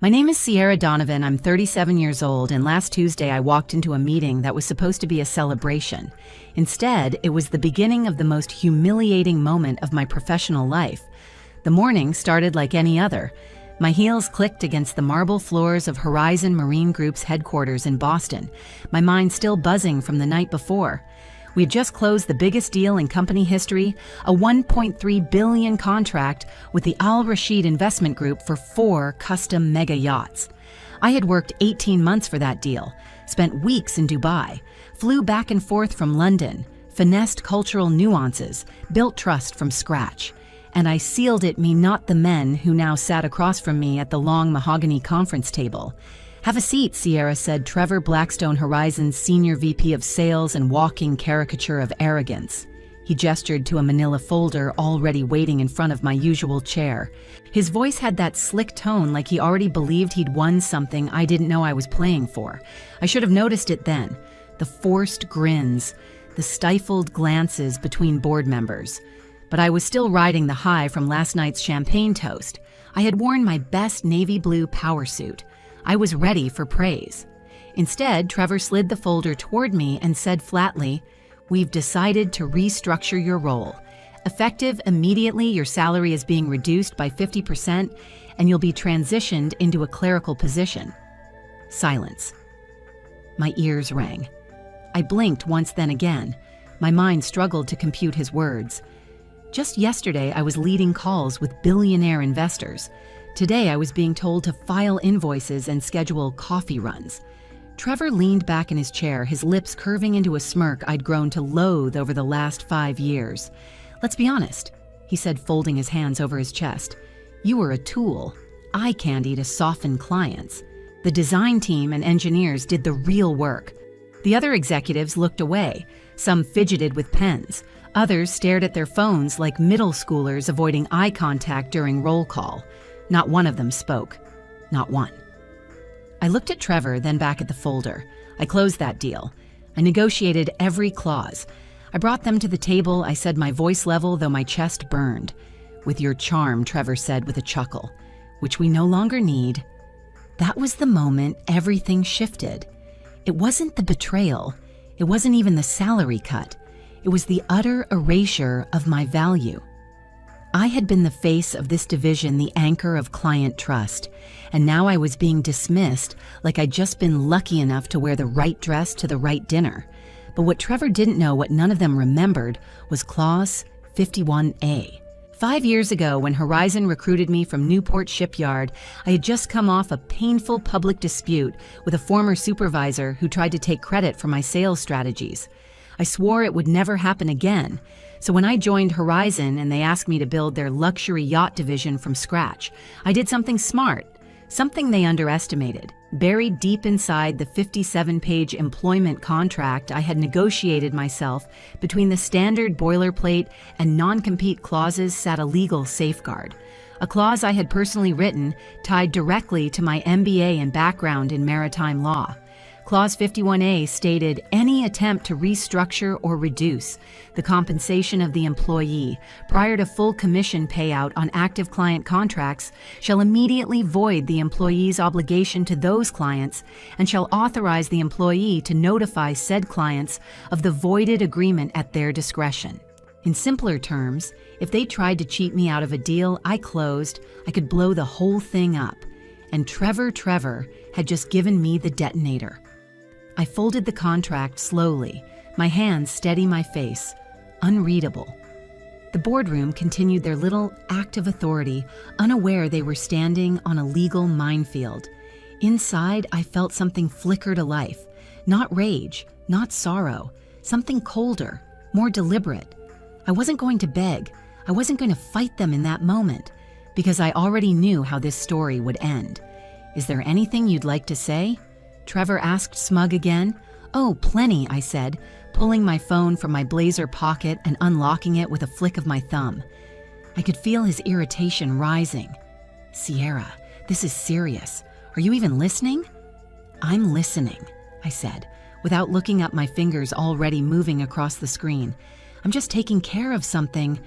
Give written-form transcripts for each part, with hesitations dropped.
My name is Sierra Donovan. I'm 37 years old, and last Tuesday I walked into a meeting that was supposed to be a celebration. Instead, it was the beginning of the most humiliating moment of my professional life. The morning started like any other. My heels clicked against the marble floors of Horizon Marine Group's headquarters in Boston, my mind still buzzing from the night before. We had just closed the biggest deal in company history, a $1.3 billion contract with the Al Rashid Investment Group for 4 custom mega yachts. I had worked 18 months for that deal, spent weeks in Dubai, flew back and forth from London, finessed cultural nuances, built trust from scratch. And I sealed it, me not the men who now sat across from me at the long mahogany conference table. "Have a seat," Sierra said, Trevor Blackstone, Horizon's senior VP of sales and walking caricature of arrogance. He gestured to a manila folder already waiting in front of my usual chair. His voice had that slick tone, like he already believed he'd won something I didn't know I was playing for. I should have noticed it then. The forced grins, the stifled glances between board members. But I was still riding the high from last night's champagne toast. I had worn my best navy blue power suit. I was ready for praise. Instead, Trevor slid the folder toward me and said flatly, "We've decided to restructure your role. Effective immediately, your salary is being reduced by 50% and you'll be transitioned into a clerical position." Silence. My ears rang. I blinked once, then again. My mind struggled to compute his words. Just yesterday, I was leading calls with billionaire investors. Today, I was being told to file invoices and schedule coffee runs. Trevor leaned back in his chair, his lips curving into a smirk I'd grown to loathe over the last 5 years. "Let's be honest," he said, folding his hands over his chest. "You were a tool, eye candy to soften clients. The design team and engineers did the real work. The other executives looked away. Some fidgeted with pens. Others stared at their phones like middle schoolers avoiding eye contact during roll call. Not one of them spoke. Not one." I looked at Trevor, then back at the folder. I closed that deal. I negotiated every clause. I brought them to the table. I said, my voice level, though my chest burned. "With your charm," Trevor said with a chuckle, "which we no longer need." That was the moment everything shifted. It wasn't the betrayal. It wasn't even the salary cut. It was the utter erasure of my value. I had been the face of this division, the anchor of client trust, and now I was being dismissed like I'd just been lucky enough to wear the right dress to the right dinner. But what Trevor didn't know, what none of them remembered, was Clause 51A. 5 years ago, when Horizon recruited me from Newport Shipyard, I had just come off a painful public dispute with a former supervisor who tried to take credit for my sales strategies. I swore it would never happen again. So when I joined Horizon and they asked me to build their luxury yacht division from scratch, I did something smart, something they underestimated. Buried deep inside the 57-page employment contract I had negotiated myself, between the standard boilerplate and non-compete clauses sat a legal safeguard. A clause I had personally written, tied directly to my MBA and background in maritime law. Clause 51A stated, "Any attempt to restructure or reduce the compensation of the employee prior to full commission payout on active client contracts shall immediately void the employee's obligation to those clients and shall authorize the employee to notify said clients of the voided agreement at their discretion." In simpler terms, if they tried to cheat me out of a deal I closed, I could blow the whole thing up. And Trevor had just given me the detonator. I folded the contract slowly, my hands steady my face, unreadable. The boardroom continued their little act of authority, unaware they were standing on a legal minefield. Inside, I felt something flicker to life. Not rage, not sorrow, something colder, more deliberate. I wasn't going to beg. I wasn't going to fight them in that moment, because I already knew how this story would end. "Is there anything you'd like to say?" Trevor asked, smug again. "Oh, plenty," I said, pulling my phone from my blazer pocket and unlocking it with a flick of my thumb. I could feel his irritation rising. "Sierra, this is serious. Are you even listening?" "I'm listening," I said, without looking up, my fingers already moving across the screen. "I'm just taking care of something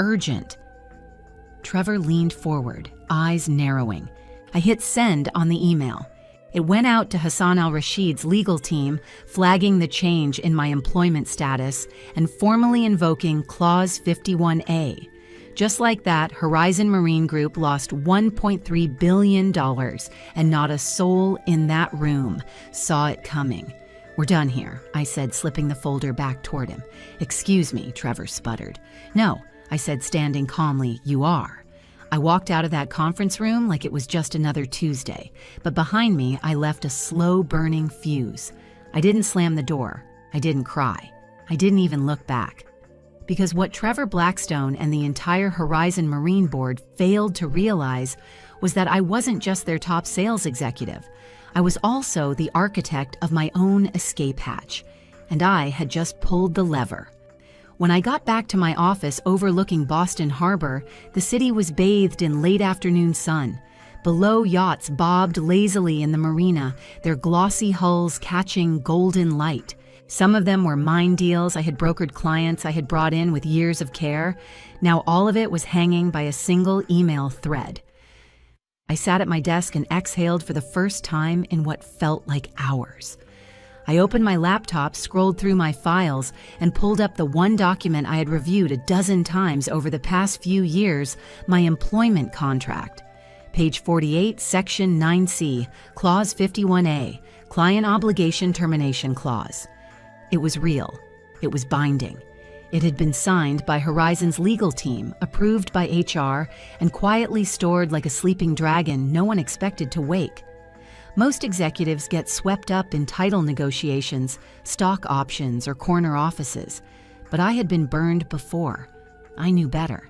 urgent." Trevor leaned forward, eyes narrowing. I hit send on the email. It went out to Hassan al-Rashid's legal team, flagging the change in my employment status and formally invoking Clause 51A. Just like that, Horizon Marine Group lost $1.3 billion, and not a soul in that room saw it coming. "We're done here," I said, slipping the folder back toward him. "Excuse me," Trevor sputtered. "No," I said, standing calmly, "you are." I walked out of that conference room like it was just another Tuesday, but behind me I left a slow-burning fuse. I didn't slam the door. I didn't cry. I didn't even look back. Because what Trevor Blackstone and the entire Horizon Marine Board failed to realize was that I wasn't just their top sales executive. I was also the architect of my own escape hatch, and I had just pulled the lever. When I got back to my office overlooking Boston Harbor, the city was bathed in late afternoon sun. Below, yachts bobbed lazily in the marina, their glossy hulls catching golden light. Some of them were mine deals I had brokered, clients I had brought in with years of care. Now all of it was hanging by a single email thread. I sat at my desk and exhaled for the first time in what felt like hours. I opened my laptop, scrolled through my files, and pulled up the one document I had reviewed a dozen times over the past few years, my employment contract. Page 48, Section 9C, Clause 51A, Client Obligation Termination Clause. It was real. It was binding. It had been signed by Horizon's legal team, approved by HR, and quietly stored like a sleeping dragon no one expected to wake. Most executives get swept up in title negotiations, stock options, or corner offices, but I had been burned before. I knew better.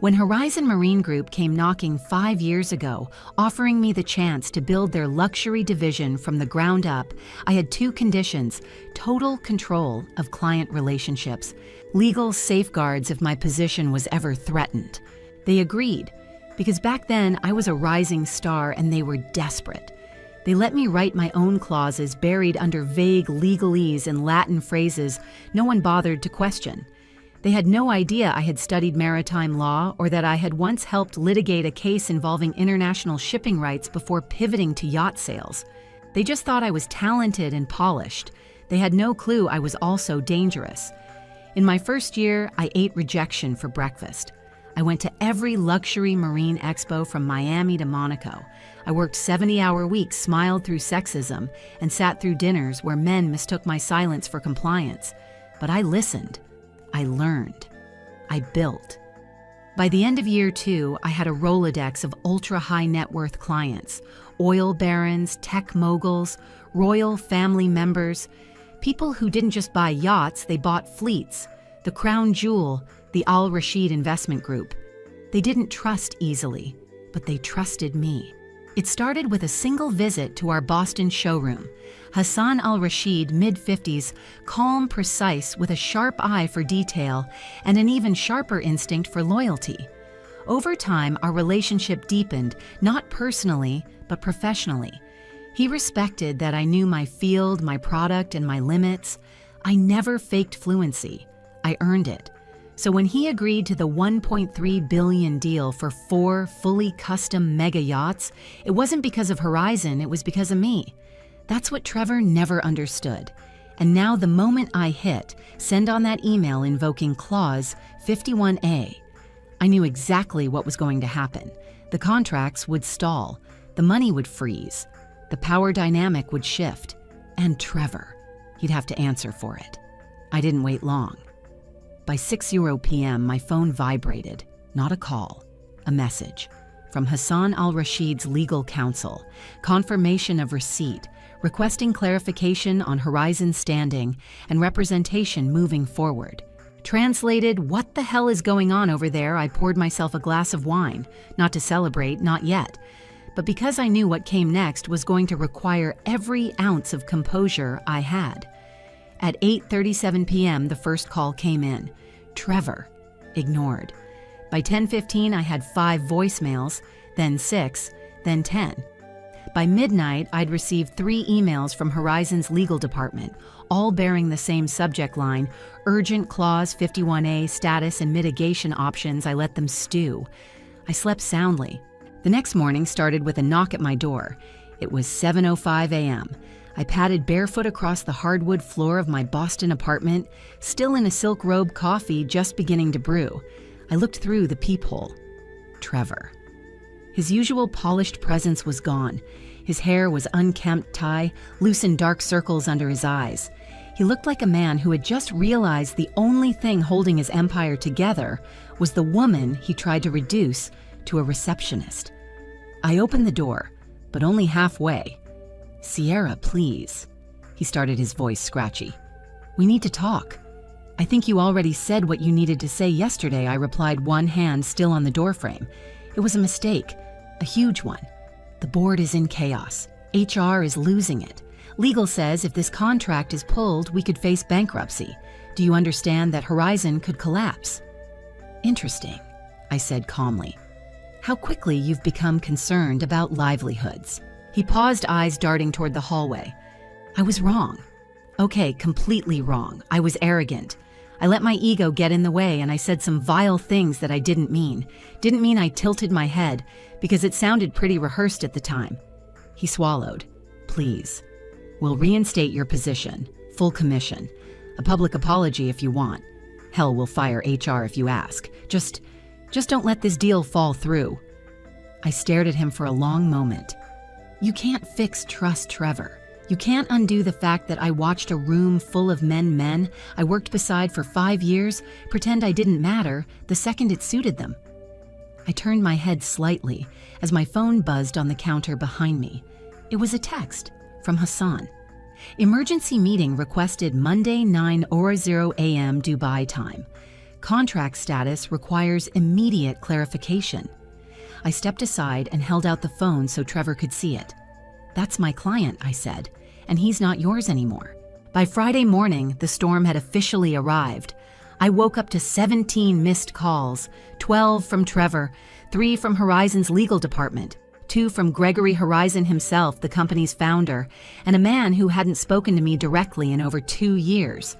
When Horizon Marine Group came knocking 5 years ago, offering me the chance to build their luxury division from the ground up, I had two conditions: total control of client relationships, legal safeguards if my position was ever threatened. They agreed, because back then I was a rising star and they were desperate. They let me write my own clauses buried under vague legalese and Latin phrases no one bothered to question. They had no idea I had studied maritime law or that I had once helped litigate a case involving international shipping rights before pivoting to yacht sales. They just thought I was talented and polished. They had no clue I was also dangerous. In my first year, I ate rejection for breakfast. I went to every luxury marine expo from Miami to Monaco. I worked 70-hour weeks, smiled through sexism, and sat through dinners where men mistook my silence for compliance. But I listened. I learned. I built. By the end of year 2, I had a Rolodex of ultra-high net worth clients, oil barons, tech moguls, royal family members, people who didn't just buy yachts, they bought fleets, the crown jewel, the Al-Rashid Investment Group. They didn't trust easily, but they trusted me. It started with a single visit to our Boston showroom. Hassan al-Rashid, mid-50s, calm, precise, with a sharp eye for detail and an even sharper instinct for loyalty. Over time, our relationship deepened, not personally, but professionally. He respected that I knew my field, my product, and my limits. I never faked fluency. I earned it. So when he agreed to the $1.3 billion deal for 4 fully custom mega yachts, it wasn't because of Horizon, it was because of me. That's what Trevor never understood. And now the moment I hit send on that email invoking Clause 51A, I knew exactly what was going to happen. The contracts would stall, the money would freeze, the power dynamic would shift, and Trevor, he'd have to answer for it. I didn't wait long. By 6:00 p.m., my phone vibrated, not a call, a message from Hassan al-Rashid's legal counsel, confirmation of receipt, requesting clarification on Horizon's standing and representation moving forward. Translated, "What the hell is going on over there?" I poured myself a glass of wine, not to celebrate, not yet, but because I knew what came next was going to require every ounce of composure I had. At 8:37 p.m., the first call came in. Trevor. Ignored. By 10:15, I had 5 voicemails, then 6, then 10. By midnight, I'd received 3 emails from Horizon's legal department, all bearing the same subject line: urgent Clause 51A status and mitigation options. I let them stew. I slept soundly. The next morning started with a knock at my door. It was 7:05 a.m. I padded barefoot across the hardwood floor of my Boston apartment, still in a silk robe, coffee just beginning to brew. I looked through the peephole. Trevor. His usual polished presence was gone. His hair was unkempt tie, loosened dark circles under his eyes. He looked like a man who had just realized the only thing holding his empire together was the woman he tried to reduce to a receptionist. I opened the door, but only halfway. "Sierra, please." He started, his voice scratchy. "We need to talk." "I think you already said what you needed to say yesterday," I replied, one hand still on the doorframe. "It was a mistake, a huge one. The board is in chaos. HR is losing it. Legal says if this contract is pulled, we could face bankruptcy. Do you understand that Horizon could collapse?" "Interesting," I said calmly. "How quickly you've become concerned about livelihoods." He paused, eyes darting toward the hallway. "I was wrong. Okay, completely wrong. I was arrogant. I let my ego get in the way and I said some vile things that I didn't mean. Didn't mean I tilted my head because it sounded pretty rehearsed at the time." He swallowed. "Please. We'll reinstate your position. Full commission. A public apology if you want. Hell, we'll fire HR if you ask. Just don't let this deal fall through." I stared at him for a long moment. "You can't fix trust, Trevor. You can't undo the fact that I watched a room full of men I worked beside for 5 years pretend I didn't matter the second it suited them." I turned my head slightly as my phone buzzed on the counter behind me. It was a text from Hassan. "Emergency meeting requested Monday 9:00 a.m. Dubai time. Contract status requires immediate clarification." I stepped aside and held out the phone so Trevor could see it. "That's my client," I said, "and he's not yours anymore." By Friday morning, the storm had officially arrived. I woke up to 17 missed calls, 12 from Trevor, 3 from Horizon's legal department, 2 from Gregory Horizon himself, the company's founder, and a man who hadn't spoken to me directly in over 2 years.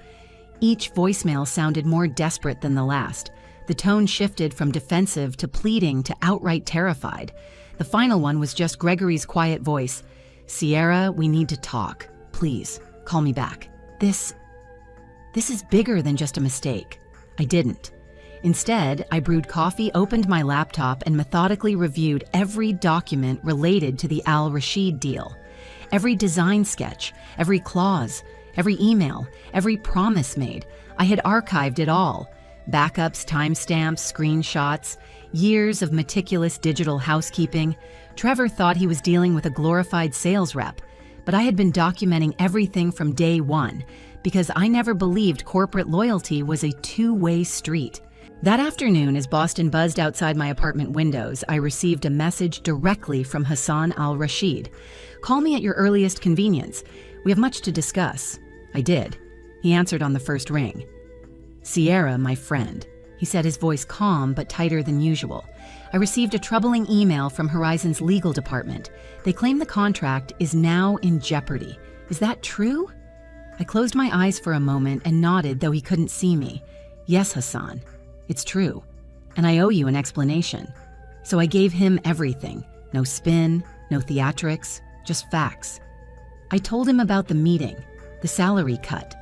Each voicemail sounded more desperate than the last. The tone shifted from defensive to pleading to outright terrified. The final one was just Gregory's quiet voice. "Sierra, we need to talk. Please, call me back. This is bigger than just a mistake." I didn't. Instead, I brewed coffee, opened my laptop, and methodically reviewed every document related to the Al Rashid deal. Every design sketch, every clause, every email, every promise made. I had archived it all. Backups, timestamps, screenshots, years of meticulous digital housekeeping. Trevor thought he was dealing with a glorified sales rep, but I had been documenting everything from day one because I never believed corporate loyalty was a two-way street. That afternoon, as Boston buzzed outside my apartment windows, I received a message directly from Hassan Al Rashid. "Call me at your earliest convenience. We have much to discuss." I did. He answered on the first ring. "Sierra, my friend," he said, his voice calm but tighter than usual. "I received a troubling email from Horizon's legal department. They claim the contract is now in jeopardy. Is that true?" I closed my eyes for a moment and nodded, though he couldn't see me. "Yes, Hassan, it's true, and I owe you an explanation." So I gave him everything. No spin, no theatrics, just facts. I told him about the meeting, the salary cut,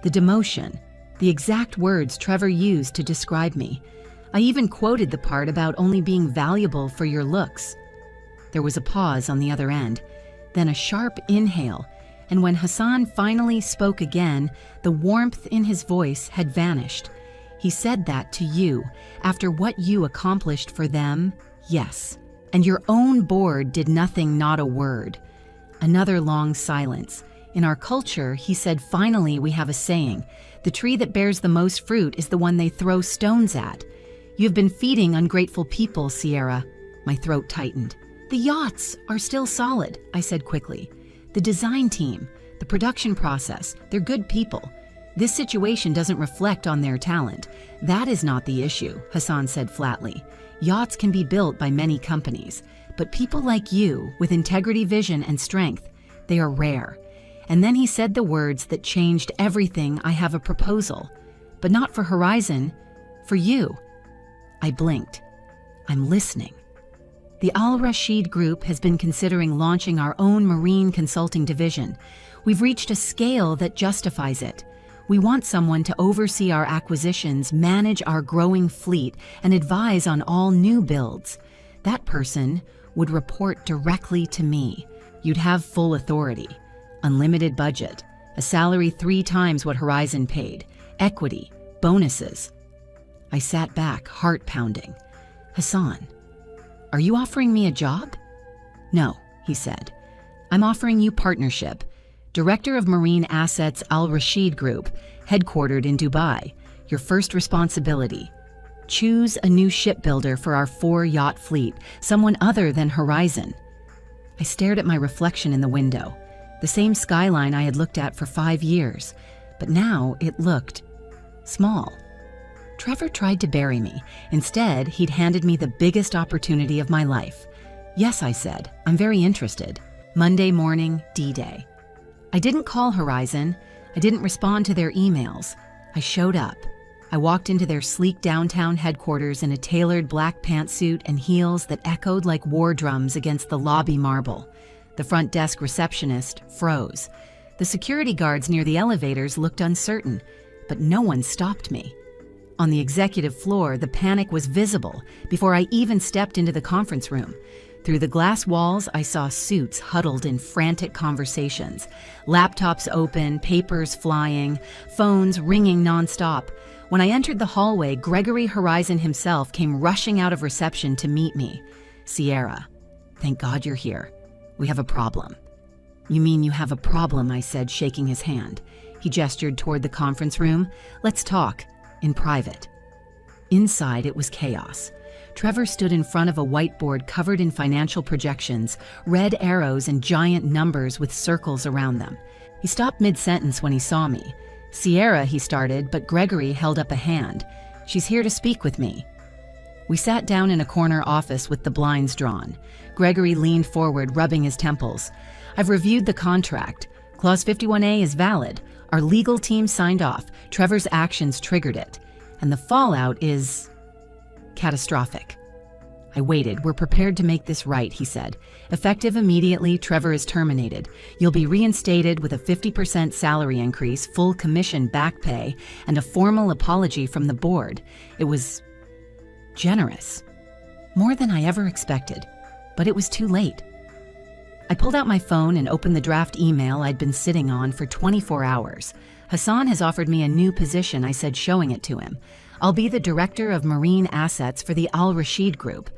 the demotion, the exact words Trevor used to describe me. I even quoted the part about only being valuable for your looks. There was a pause on the other end, then a sharp inhale, and when Hassan finally spoke again, the warmth in his voice had vanished. "He said that to you, after what you accomplished for them, yes. And your own board did nothing, not a word." Another long silence. In our culture, he said, "Finally, we have a saying. The tree that bears the most fruit is the one they throw stones at. You've been feeding ungrateful people, Sierra." My throat tightened. "The yachts are still solid," I said quickly. "The design team, the production process, they're good people. This situation doesn't reflect on their talent. That is not the issue," Hassan said flatly. "Yachts can be built by many companies, but people like you, with integrity, vision, and strength, they are rare." And then he said the words that changed everything. "I have a proposal, but not for Horizon, for you." I blinked. "I'm listening." The Al Rashid Group has been considering launching our own marine consulting division. We've reached a scale that justifies it. We want someone to oversee our acquisitions, manage our growing fleet, and advise on all new builds. That person would report directly to me. You'd have full authority, unlimited budget, a salary 3 times what Horizon paid, equity, bonuses. I sat back, heart pounding. Hassan, are you offering me a job? No, he said. I'm offering you partnership. Director of Marine Assets Al Rashid Group, headquartered in Dubai. Your first responsibility: choose a new shipbuilder for our 4-yacht fleet, someone other than Horizon. I stared at my reflection in the window, the same skyline I had looked at for 5 years, but now it looked small. Trevor tried to bury me. Instead, he'd handed me the biggest opportunity of my life. Yes, I said, I'm very interested. Monday morning, D-Day. I didn't call Horizon. I didn't respond to their emails. I showed up. I walked into their sleek downtown headquarters in a tailored black pantsuit and heels that echoed like war drums against the lobby marble. The front desk receptionist froze. The security guards near the elevators looked uncertain, but no one stopped me. On the executive floor, the panic was visible before I even stepped into the conference room. Through the glass walls, I saw suits huddled in frantic conversations, laptops open, papers flying, phones ringing nonstop. When I entered the hallway, Gregory Horizon himself came rushing out of reception to meet me. Sierra, thank God you're here. We have a problem. You mean you have a problem, I said, shaking his hand. He gestured toward the conference room. Let's talk, in private. Inside, it was chaos. Trevor stood in front of a whiteboard covered in financial projections, red arrows and giant numbers with circles around them. He stopped mid-sentence when he saw me. Sierra, he started, but Gregory held up a hand. She's here to speak with me. We sat down in a corner office with the blinds drawn. Gregory leaned forward, rubbing his temples. I've reviewed the contract. Clause 51A is valid. Our legal team signed off. Trevor's actions triggered it. And the fallout is catastrophic. I waited. We're prepared to make this right, he said. Effective immediately, Trevor is terminated. You'll be reinstated with a 50% salary increase, full commission back pay, and a formal apology from the board. It was generous. More than I ever expected. But it was too late. I pulled out my phone and opened the draft email I'd been sitting on for 24 hours. Hassan has offered me a new position, I said, showing it to him. I'll be the Director of Marine Assets for the Al Rashid Group.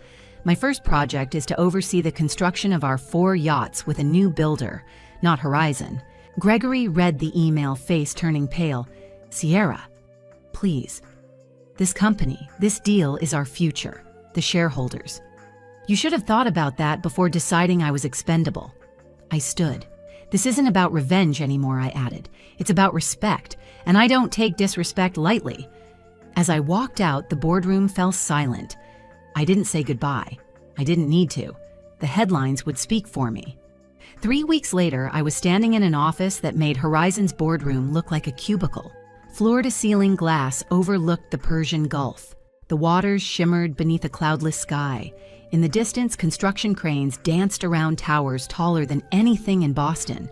My first project is to oversee the construction of our 4 yachts with a new builder, not Horizon. Gregory read the email, face turning pale. Sierra, please. This company, this deal is our future, the shareholders. You should have thought about that before deciding I was expendable. I stood. This isn't about revenge anymore, I added. It's about respect, and I don't take disrespect lightly. As I walked out, the boardroom fell silent. I didn't say goodbye. I didn't need to. The headlines would speak for me. 3 weeks later, I was standing in an office that made Horizon's boardroom look like a cubicle. Floor-to-ceiling glass overlooked the Persian Gulf. The waters shimmered beneath a cloudless sky. In the distance, construction cranes danced around towers taller than anything in Boston.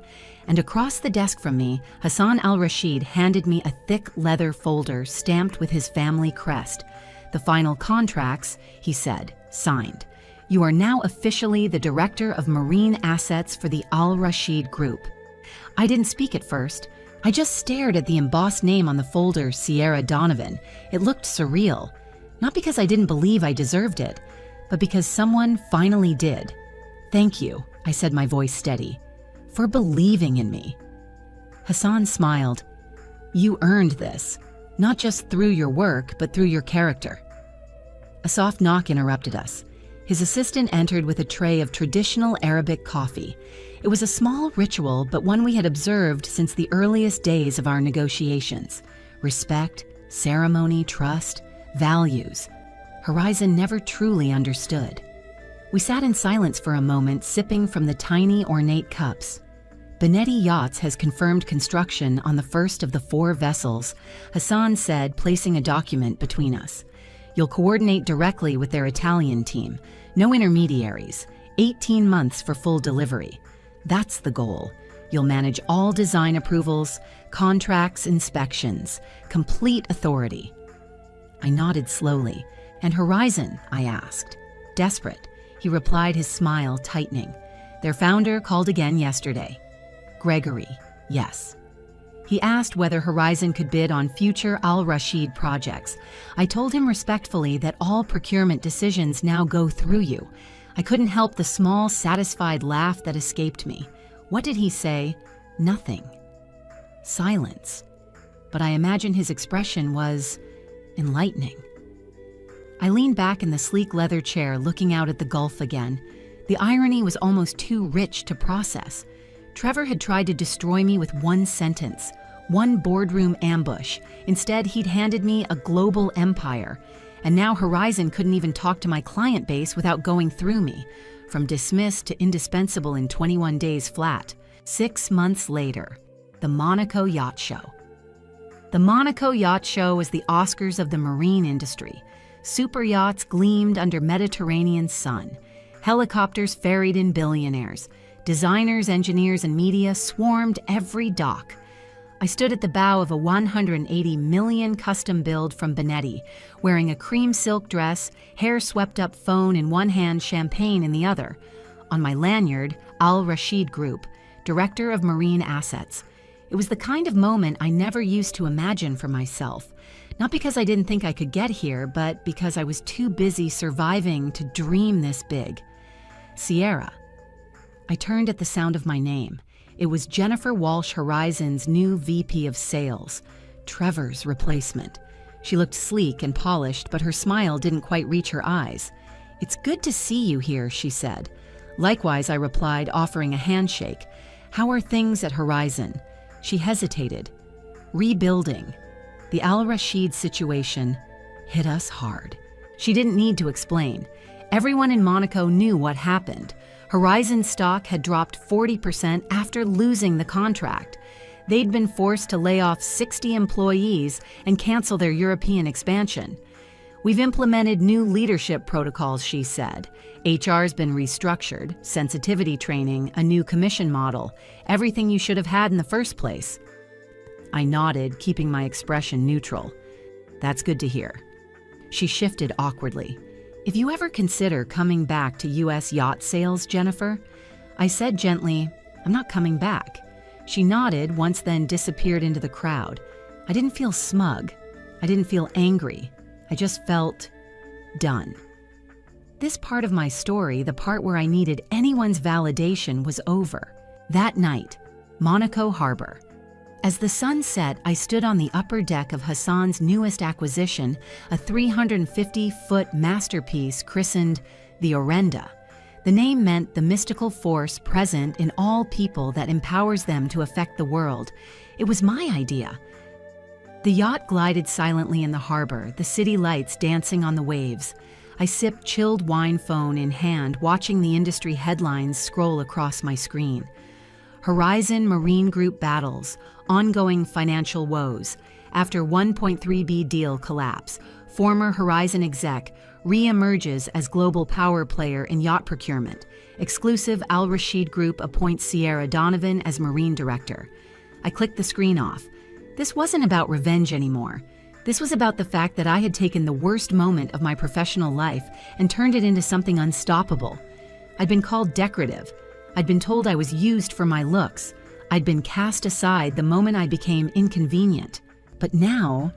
And across the desk from me, Hassan Al Rashid handed me a thick leather folder stamped with his family crest. The final contracts, he said, signed. You are now officially the Director of Marine Assets for the Al Rashid Group. I didn't speak at first. I just stared at the embossed name on the folder, Sierra Donovan. It looked surreal. Not because I didn't believe I deserved it, but because someone finally did. Thank you, I said, my voice steady, for believing in me. Hassan smiled. You earned this, not just through your work, but through your character. A soft knock interrupted us. His assistant entered with a tray of traditional Arabic coffee. It was a small ritual, but one we had observed since the earliest days of our negotiations. Respect, ceremony, trust, values. Horizon never truly understood. We sat in silence for a moment, sipping from the tiny, ornate cups. Benetti Yachts has confirmed construction on the first of the 4 vessels, Hassan said, placing a document between us. You'll coordinate directly with their Italian team. No intermediaries. 18 months for full delivery. That's the goal. You'll manage all design approvals, contracts, inspections, complete authority. I nodded slowly. And Horizon? I asked. Desperate. He replied, his smile tightening. Their founder called again yesterday. Gregory, yes. He asked whether Horizon could bid on future Al Rashid projects. I told him respectfully that all procurement decisions now go through you. I couldn't help the small, satisfied laugh that escaped me. What did he say? Nothing. Silence. But I imagine his expression was enlightening. I leaned back in the sleek leather chair, looking out at the Gulf again. The irony was almost too rich to process. Trevor had tried to destroy me with one sentence, one boardroom ambush. Instead, he'd handed me a global empire. And now Horizon couldn't even talk to my client base without going through me. From dismissed to indispensable in 21 days flat. 6 months later, the Monaco Yacht Show. The Monaco Yacht Show was the Oscars of the marine industry. Super yachts gleamed under Mediterranean sun. Helicopters ferried in billionaires. Designers, engineers, and media swarmed every dock. I stood at the bow of a 180 million custom build from Benetti, wearing a cream silk dress, hair swept up phone in one hand, champagne in the other. On my lanyard, Al Rashid Group, Director of Marine Assets. It was the kind of moment I never used to imagine for myself. Not because I didn't think I could get here, but because I was too busy surviving to dream this big. Sierra. I turned at the sound of my name. It was Jennifer Walsh Horizon's new VP of Sales, Trevor's replacement. She looked sleek and polished, but her smile didn't quite reach her eyes. "It's good to see you here," she said. Likewise, I replied, offering a handshake. "How are things at Horizon?" She hesitated. "Rebuilding." The Al Rashid situation hit us hard. She didn't need to explain. Everyone in Monaco knew what happened. Horizon stock had dropped 40% after losing the contract. They'd been forced to lay off 60 employees and cancel their European expansion. "We've implemented new leadership protocols," she said. "HR's been restructured, sensitivity training, a new commission model, everything you should have had in the first place." I nodded, keeping my expression neutral. "That's good to hear." She shifted awkwardly. "If you ever consider coming back to U.S. yacht sales, Jennifer?" I said gently, "I'm not coming back." She nodded, once then disappeared into the crowd. I didn't feel smug. I didn't feel angry. I just felt done. This part of my story, the part where I needed anyone's validation, was over. That night, Monaco Harbor. As the sun set, I stood on the upper deck of Hassan's newest acquisition, a 350-foot masterpiece christened the Orenda. The name meant the mystical force present in all people that empowers them to affect the world. It was my idea. The yacht glided silently in the harbor, the city lights dancing on the waves. I sipped chilled wine phone in hand, watching the industry headlines scroll across my screen. Horizon Marine Group battles, ongoing financial woes. After 1.3B deal collapse, former Horizon exec re-emerges as global power player in yacht procurement. Exclusive Al Rashid Group appoints Sierra Donovan as marine director. I clicked the screen off. This wasn't about revenge anymore. This was about the fact that I had taken the worst moment of my professional life and turned it into something unstoppable. I'd been called decorative. I'd been told I was used for my looks. I'd been cast aside the moment I became inconvenient. But now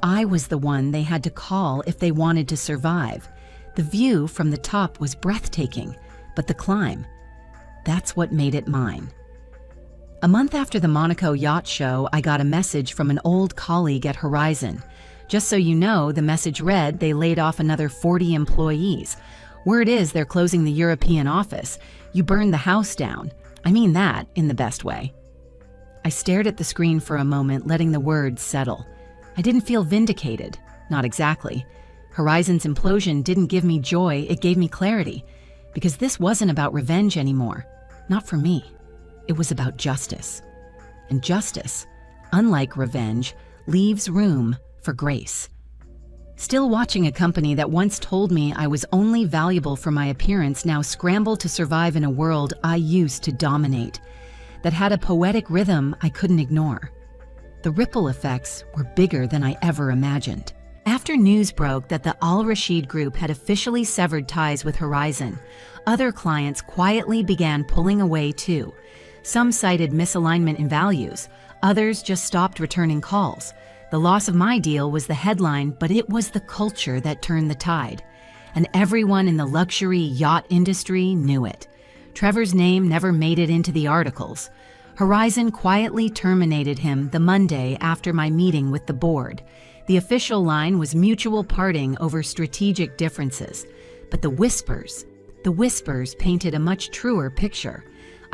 I was the one they had to call if they wanted to survive. The view from the top was breathtaking, but the climb, that's what made it mine. A month after the Monaco Yacht Show, I got a message from an old colleague at Horizon. Just so you know, the message read they laid off another 40 employees. Word is they're closing the European office. You burned the house down. I mean that in the best way. I stared at the screen for a moment, letting the words settle. I didn't feel vindicated. Not exactly. Horizon's implosion didn't give me joy, it gave me clarity. Because this wasn't about revenge anymore. Not for me. It was about justice. And justice, unlike revenge, leaves room for grace. Still watching a company that once told me I was only valuable for my appearance now scramble to survive in a world I used to dominate, that had a poetic rhythm I couldn't ignore. The ripple effects were bigger than I ever imagined. After news broke that the Al Rashid Group had officially severed ties with Horizon, other clients quietly began pulling away too. Some cited misalignment in values, others just stopped returning calls. The loss of my deal was the headline, but it was the culture that turned the tide. And everyone in the luxury yacht industry knew it. Trevor's name never made it into the articles. Horizon quietly terminated him the Monday after my meeting with the board. The official line was mutual parting over strategic differences. But the whispers painted a much truer picture.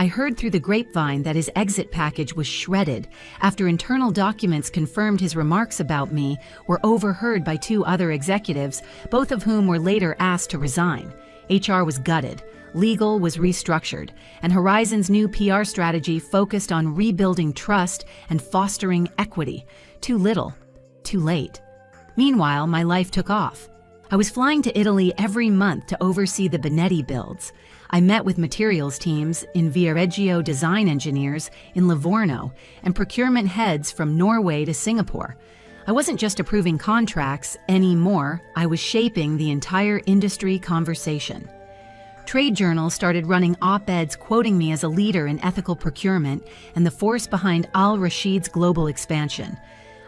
I heard through the grapevine that his exit package was shredded after internal documents confirmed his remarks about me were overheard by 2 other executives, both of whom were later asked to resign. HR was gutted, legal was restructured, and Horizon's new PR strategy focused on rebuilding trust and fostering equity. Too little, too late. Meanwhile, my life took off. I was flying to Italy every month to oversee the Benetti builds. I met with materials teams in Viareggio design engineers in Livorno and procurement heads from Norway to Singapore. I wasn't just approving contracts anymore, I was shaping the entire industry conversation. Trade journals started running op-eds quoting me as a leader in ethical procurement and the force behind Al Rashid's global expansion.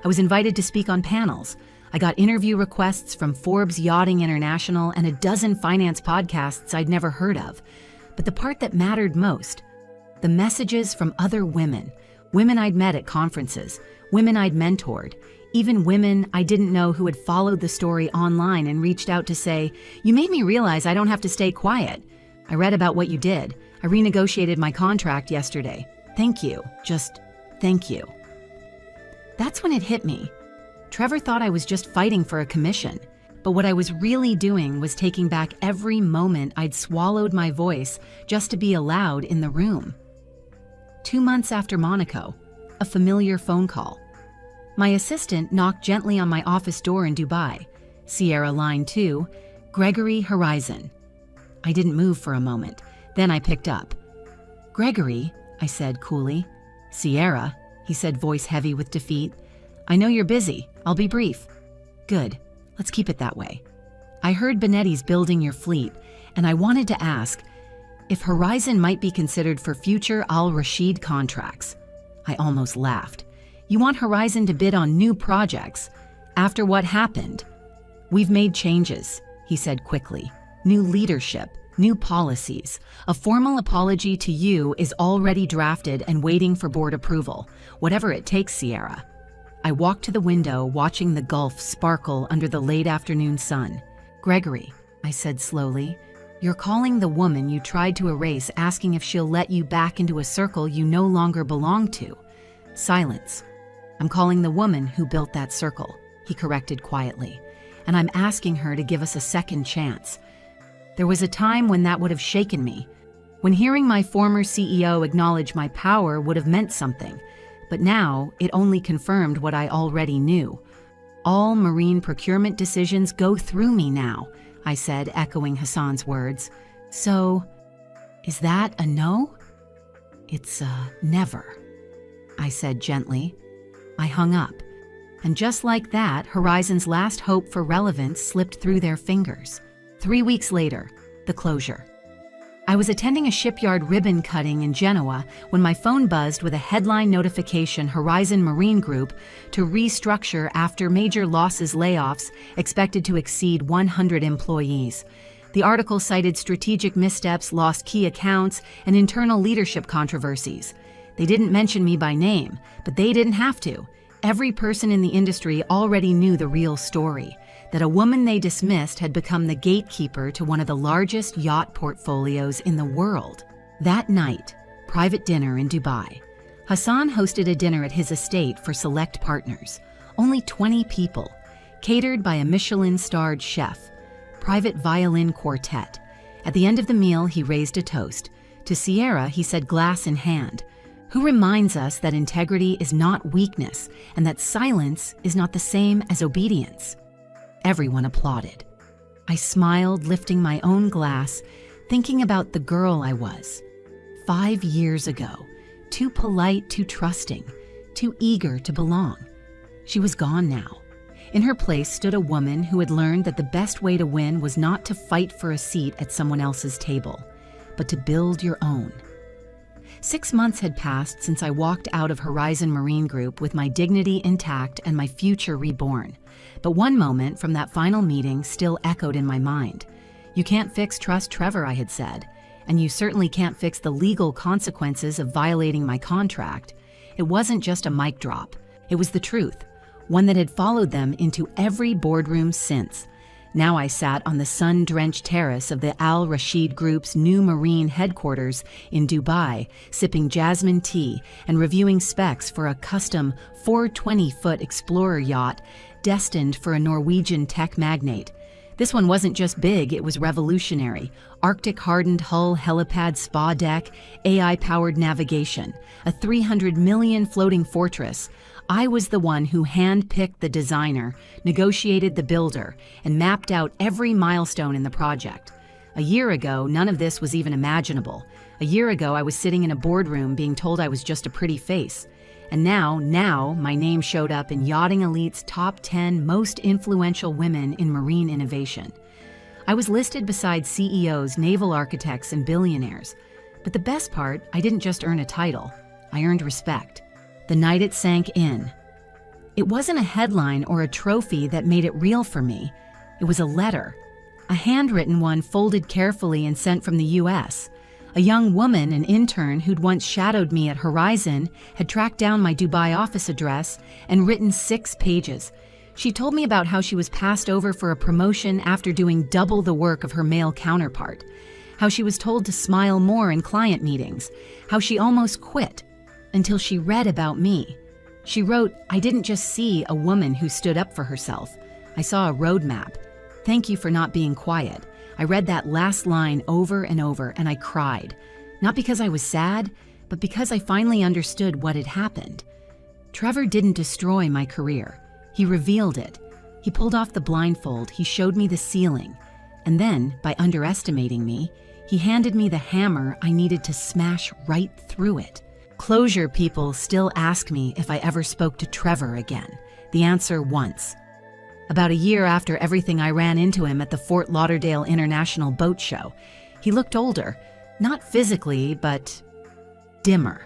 I was invited to speak on panels. I got interview requests from Forbes Yachting International and a dozen finance podcasts I'd never heard of. But the part that mattered most, the messages from other women I'd met at conferences, women I'd mentored, even women I didn't know who had followed the story online and reached out to say, "You made me realize I don't have to stay quiet. I read about what you did. I renegotiated my contract yesterday. Thank you. Just thank you." That's when it hit me. Trevor thought I was just fighting for a commission, but what I was really doing was taking back every moment I'd swallowed my voice just to be allowed in the room. 2 months after Monaco, a familiar phone call. My assistant knocked gently on my office door in Dubai. Sierra Line 2, Gregory Horizon. I didn't move for a moment. Then I picked up. "Gregory," I said coolly. "Sierra," he said, voice heavy with defeat. "I know you're busy. I'll be brief." "Good. Let's keep it that way. I heard Benetti's building your fleet, and I wanted to ask if Horizon might be considered for future Al Rashid contracts." I almost laughed. "You want Horizon to bid on new projects after what happened?" "We've made changes," he said quickly. "New leadership, new policies. A formal apology to you is already drafted and waiting for board approval. Whatever it takes, Sierra." I walked to the window, watching the Gulf sparkle under the late afternoon sun. "Gregory," I said slowly, "you're calling the woman you tried to erase, asking if she'll let you back into a circle you no longer belong to." Silence. "I'm calling the woman who built that circle," he corrected quietly, "and I'm asking her to give us a second chance." There was a time when that would have shaken me, when hearing my former CEO acknowledge my power would have meant something. But now, it only confirmed what I already knew. "All marine procurement decisions go through me now," I said, echoing Hassan's words. "So, is that a no?" "It's a never," I said gently. I hung up. And just like that, Horizon's last hope for relevance slipped through their fingers. 3 weeks later, the closure. I was attending a shipyard ribbon cutting in Genoa when my phone buzzed with a headline notification: Horizon Marine Group to restructure after major losses, layoffs expected to exceed 100 employees. The article cited strategic missteps, lost key accounts, and internal leadership controversies. They didn't mention me by name, but they didn't have to. Every person in the industry already knew the real story, that a woman they dismissed had become the gatekeeper to one of the largest yacht portfolios in the world. That night, private dinner in Dubai. Hassan hosted a dinner at his estate for select partners. Only 20 people, catered by a Michelin-starred chef. Private violin quartet. At the end of the meal, he raised a toast. To Sierra, he said, glass in hand, who reminds us that integrity is not weakness and that silence is not the same as obedience. Everyone applauded. I smiled, lifting my own glass, thinking about the girl I was. 5 years ago, too polite, too trusting, too eager to belong. She was gone now. In her place stood a woman who had learned that the best way to win was not to fight for a seat at someone else's table, but to build your own. 6 months had passed since I walked out of Horizon Marine Group with my dignity intact and my future reborn. But one moment from that final meeting still echoed in my mind. You can't fix trust, Trevor, I had said, and you certainly can't fix the legal consequences of violating my contract. It wasn't just a mic drop. It was the truth, one that had followed them into every boardroom since. Now I sat on the sun-drenched terrace of the Al Rashid Group's new marine headquarters in Dubai, sipping jasmine tea and reviewing specs for a custom 420-foot Explorer yacht destined for a Norwegian tech magnate. This one wasn't just big, it was revolutionary. Arctic-hardened hull, helipad, spa deck, AI-powered navigation, a 300 million floating fortress. I was the one who hand-picked the designer, negotiated the builder, and mapped out every milestone in the project. A year ago, none of this was even imaginable. A year ago, I was sitting in a boardroom being told I was just a pretty face. And now, my name showed up in Yachting Elite's top 10 most influential women in marine innovation. I was listed beside CEOs, naval architects, and billionaires. But the best part, I didn't just earn a title. I earned respect. The night it sank in. It wasn't a headline or a trophy that made it real for me. It was a letter. A handwritten one folded carefully and sent from the US. A young woman, an intern who'd once shadowed me at Horizon, had tracked down my Dubai office address and written 6 pages. She told me about how she was passed over for a promotion after doing double the work of her male counterpart, how she was told to smile more in client meetings, how she almost quit until she read about me. She wrote, "I didn't just see a woman who stood up for herself. I saw a roadmap. Thank you for not being quiet." I read that last line over and over, and I cried. Not because I was sad, but because I finally understood what had happened. Trevor didn't destroy my career. He revealed it. He pulled off the blindfold, he showed me the ceiling. And then, by underestimating me, he handed me the hammer I needed to smash right through it. Closure people still ask me if I ever spoke to Trevor again. The answer, once. About a year after everything, I ran into him at the Fort Lauderdale International Boat Show. He looked older, not physically, but dimmer.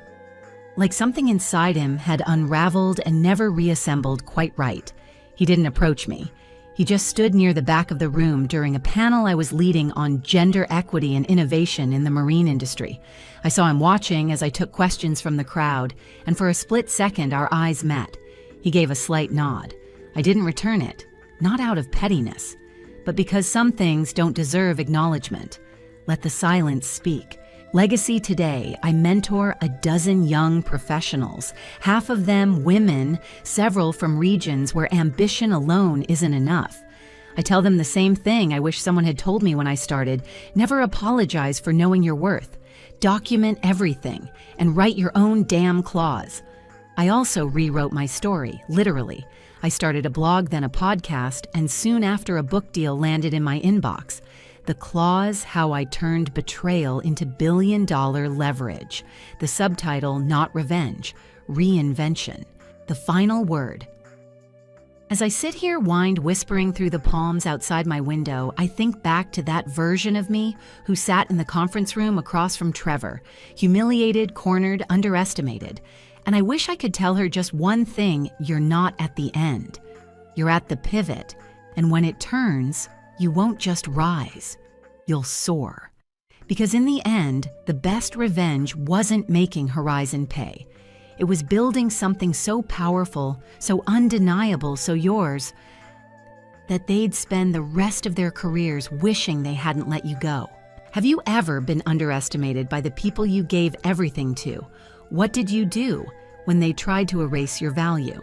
Like something inside him had unraveled and never reassembled quite right. He didn't approach me. He just stood near the back of the room during a panel I was leading on gender equity and innovation in the marine industry. I saw him watching as I took questions from the crowd, and for a split second our eyes met. He gave a slight nod. I didn't return it. Not out of pettiness, but because some things don't deserve acknowledgement. Let the silence speak. Legacy today, I mentor a dozen young professionals, half of them women, several from regions where ambition alone isn't enough. I tell them the same thing I wish someone had told me when I started. Never apologize for knowing your worth. Document everything and write your own damn clause. I also rewrote my story, literally. I started a blog, then a podcast, and soon after a book deal landed in my inbox. The Clause, How I Turned Betrayal into Billion-Dollar Leverage. The subtitle, Not Revenge, Reinvention. The final word. As I sit here whined whispering through the palms outside my window, I think back to that version of me who sat in the conference room across from Trevor, humiliated, cornered, underestimated. And I wish I could tell her just one thing: you're not at the end. You're at the pivot, and when it turns, you won't just rise, you'll soar. Because in the end, the best revenge wasn't making Horizon pay. It was building something so powerful, so undeniable, so yours, that they'd spend the rest of their careers wishing they hadn't let you go. Have you ever been underestimated by the people you gave everything to? What did you do when they tried to erase your value?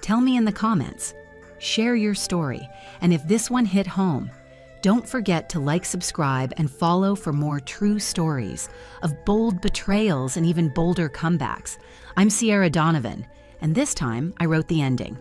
Tell me in the comments. Share your story. And if this one hit home, don't forget to like, subscribe, and follow for more true stories of bold betrayals and even bolder comebacks. I'm Sierra Donovan, and this time I wrote the ending.